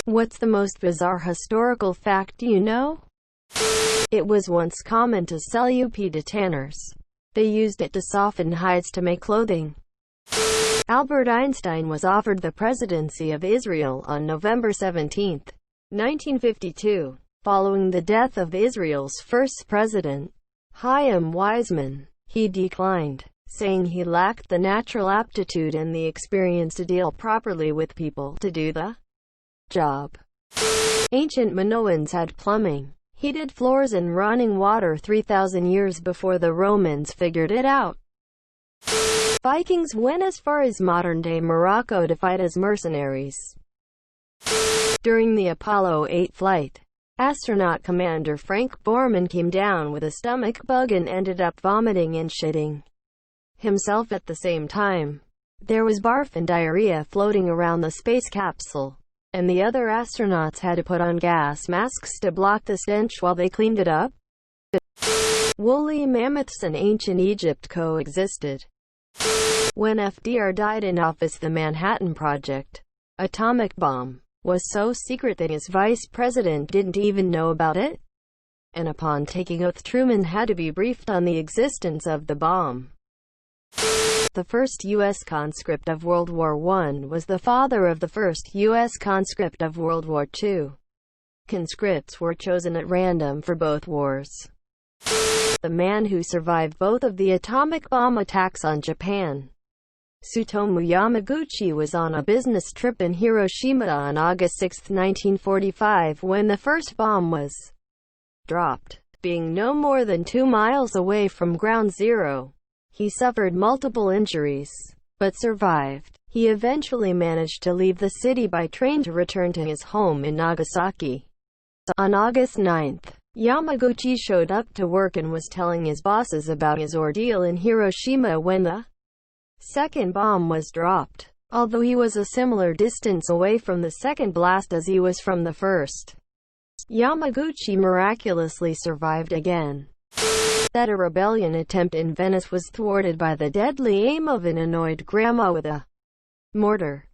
What's the most bizarre historical fact you know? It was once common to sell UP to tanners. They used it to soften hides to make clothing. Albert Einstein was offered the presidency of Israel on November 17, 1952, following the death of Israel's first president, Chaim Weizmann. He declined, saying he lacked the natural aptitude and the experience to deal properly with people to do the job. Ancient Minoans had plumbing, heated floors and running water 3,000 years before the Romans figured it out. Vikings went as far as modern-day Morocco to fight as mercenaries. During the Apollo 8 flight, astronaut Commander Frank Borman came down with a stomach bug and ended up vomiting and shitting himself at the same time. There was barf and diarrhea floating around the space capsule, and the other astronauts had to put on gas masks to block the stench while they cleaned it up. Woolly mammoths and ancient Egypt coexisted. When FDR died in office, the Manhattan Project atomic bomb was so secret that his vice president didn't even know about it, and upon taking oath, Truman had to be briefed on the existence of the bomb. The first U.S. conscript of World War I was the father of the first U.S. conscript of World War II. Conscripts were chosen at random for both wars. The man who survived both of the atomic bomb attacks on Japan, Tsutomu Yamaguchi, was on a business trip in Hiroshima on August 6, 1945, when the first bomb was dropped. Being no more than 2 miles away from ground zero, he suffered multiple injuries, but survived. He eventually managed to leave the city by train to return to his home in Nagasaki. On August 9, Yamaguchi showed up to work and was telling his bosses about his ordeal in Hiroshima when the second bomb was dropped, although he was a similar distance away from the second blast as he was from the first. Yamaguchi miraculously survived again. That a rebellion attempt in Venice was thwarted by the deadly aim of an annoyed grandma with a mortar.